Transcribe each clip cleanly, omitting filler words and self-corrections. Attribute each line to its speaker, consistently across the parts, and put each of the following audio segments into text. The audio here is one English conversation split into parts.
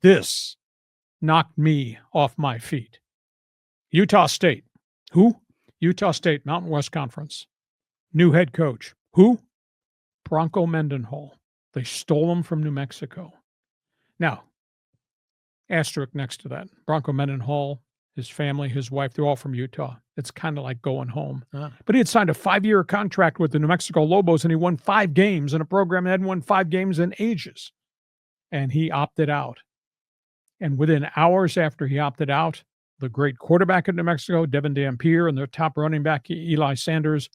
Speaker 1: This knocked me off my feet. Utah State. Who? Utah State, Mountain West Conference. New head coach. Who? Bronco Mendenhall. They stole him from New Mexico. Now, asterisk next to that. Bronco Mendenhall, his family, his wife, they're all from Utah. It's kind of like going home. But he had signed a 5-year contract with the New Mexico Lobos, and he won 5 games in a program that hadn't won 5 games in ages. And he opted out. And within hours after he opted out, the great quarterback at New Mexico, Devin Dampier, and their top running back, Eli Sanders,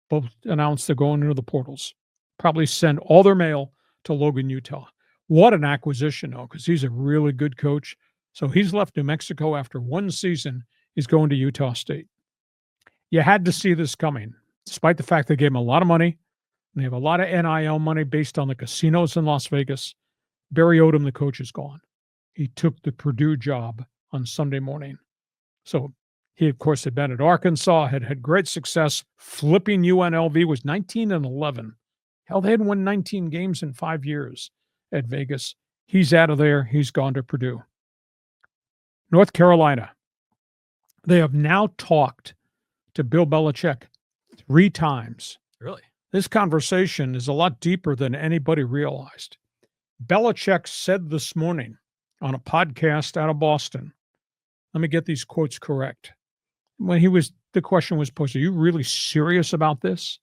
Speaker 1: both announced they're going into the portals. Probably send all their mail to Logan, Utah. What an acquisition, though, because he's a really good coach. So he's left New Mexico after 1 season. He's going to Utah State. You had to see this coming, despite the fact they gave him a lot of money. They have a lot of NIL money based on the casinos in Las Vegas. Barry Odom, the coach, is gone. He took the Purdue job on Sunday morning. So he, of course, had been at Arkansas, had had great success. Flipping UNLV, was 19-11. Hell, they hadn't won 19 games in 5 years at Vegas. He's out of there. He's gone to Purdue. North Carolina. They have now talked to Bill Belichick 3 times.
Speaker 2: Really?
Speaker 1: This conversation is a lot deeper than anybody realized. Belichick said this morning on a podcast out of Boston, let me get these quotes correct. When the question was posed, are you really serious about this?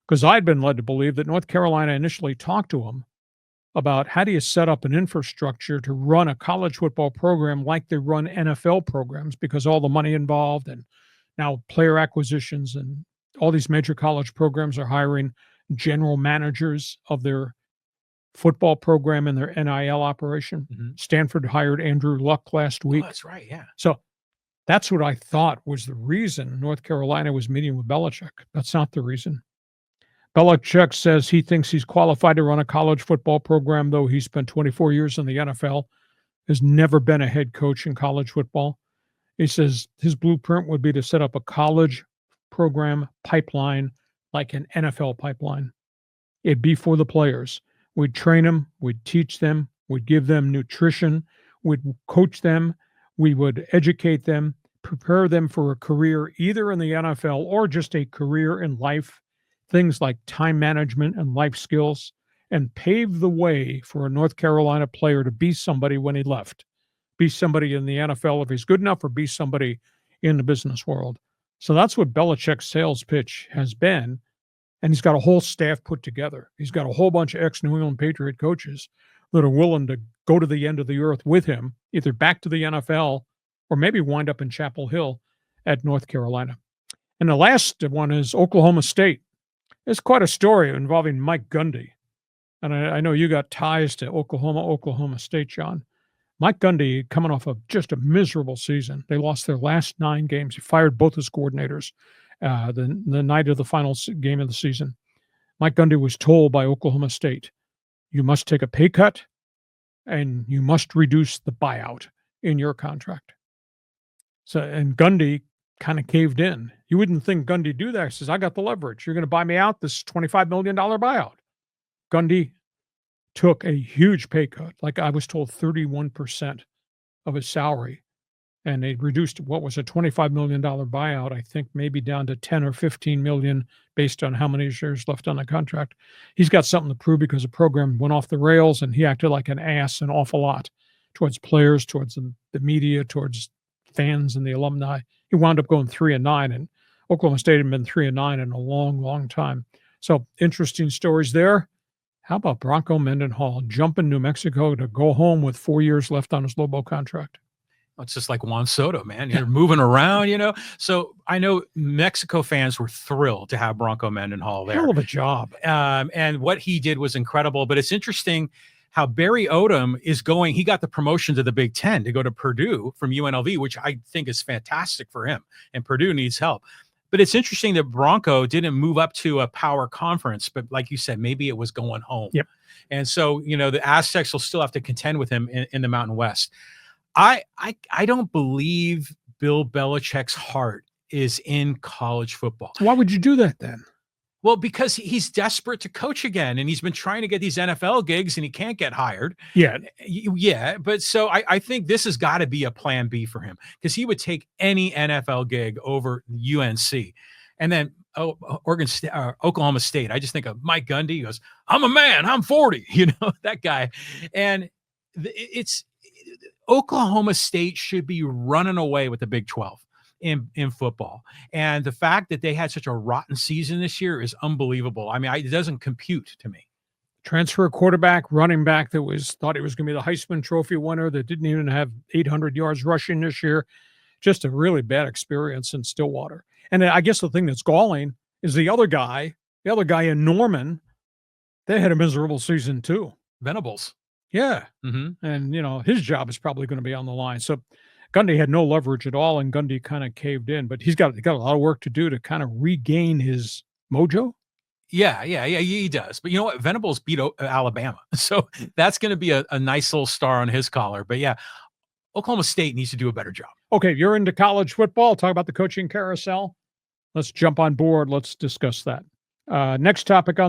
Speaker 1: Because I'd been led to believe that North Carolina initially talked to him about how do you set up an infrastructure to run a college football program like they run NFL programs, because all the money involved, and now player acquisitions, and all these major college programs are hiring general managers of their football program and their NIL operation.
Speaker 2: Mm-hmm.
Speaker 1: Stanford hired Andrew Luck last week.
Speaker 2: Oh, that's right, yeah.
Speaker 1: So that's what I thought was the reason North Carolina was meeting with Belichick. That's not the reason. Belichick says he thinks he's qualified to run a college football program, though he spent 24 years in the NFL, has never been a head coach in college football. He says his blueprint would be to set up a college program pipeline like an NFL pipeline. It'd be for the players. We'd train them, we'd teach them, we'd give them nutrition, we'd coach them, we would educate them, prepare them for a career either in the NFL or just a career in life, things like time management and life skills, and pave the way for a North Carolina player to be somebody when he left, be somebody in the NFL if he's good enough, or be somebody in the business world. So that's what Belichick's sales pitch has been. And he's got a whole staff put together. He's got a whole bunch of ex-New England Patriot coaches that are willing to go to the end of the earth with him, either back to the NFL or maybe wind up in Chapel Hill at North Carolina. And the last one is Oklahoma State. It's quite a story involving Mike Gundy. And I know you got ties to Oklahoma State, John. Mike Gundy, coming off of just a miserable season. They lost their last 9 games. He fired both his coordinators. The night of the final game of the season, Mike Gundy was told by Oklahoma State, you must take a pay cut and you must reduce the buyout in your contract. So, and Gundy kind of caved in. You wouldn't think Gundy do that. He says, I got the leverage. You're going to buy me out this $25 million buyout. Gundy took a huge pay cut. Like I was told, 31% of his salary. And they reduced what was a $25 million buyout, I think maybe down to 10 or 15 million based on how many shares left on the contract. He's got something to prove because the program went off the rails and he acted like an ass an awful lot towards players, towards the media, towards fans and the alumni. He wound up going 3-9, and Oklahoma State had been 3-9 in a long, long time. So interesting stories there. How about Bronco Mendenhall jumping New Mexico to go home with 4 years left on his Lobo contract?
Speaker 2: It's just like Juan Soto, man. You're moving around, you know. So I know Mexico fans were thrilled to have Bronco Mendenhall there.
Speaker 1: Hell of a job.
Speaker 2: And what he did was incredible. But it's interesting how Barry Odom is going. He got the promotion to the Big Ten to go to Purdue from UNLV, which I think is fantastic for him. And Purdue needs help. But it's interesting that Bronco didn't move up to a power conference. But like you said, maybe it was going home.
Speaker 1: Yep.
Speaker 2: And so, you know, the Aztecs will still have to contend with him in the Mountain West. I don't believe Bill Belichick's heart is in college football.
Speaker 1: Why would you do that then?
Speaker 2: Well, because he's desperate to coach again, and he's been trying to get these NFL gigs, and he can't get hired.
Speaker 1: Yeah.
Speaker 2: Yeah, but so I think this has got to be a plan B for him, because he would take any NFL gig over UNC. And then Oklahoma State. I just think of Mike Gundy. He goes, "I'm a man. I'm 40." That guy. And it's Oklahoma State should be running away with the Big 12 in football. And the fact that they had such a rotten season this year is unbelievable. I mean, it doesn't compute to me.
Speaker 1: Transfer quarterback, running back that thought he was going to be the Heisman Trophy winner, that didn't even have 800 yards rushing this year. Just a really bad experience in Stillwater. And I guess the thing that's galling is the other guy in Norman, they had a miserable season too.
Speaker 2: Venables.
Speaker 1: Yeah.
Speaker 2: Mm-hmm.
Speaker 1: And, his job is probably going to be on the line. So Gundy had no leverage at all, and Gundy kind of caved in. But he's got a lot of work to do to kind of regain his mojo.
Speaker 2: Yeah, he does. But you know what? Venables beat Alabama. So that's going to be a nice little star on his collar. But yeah, Oklahoma State needs to do a better job.
Speaker 1: Okay, you're into college football. Talk about the coaching carousel. Let's jump on board. Let's discuss that. Next topic on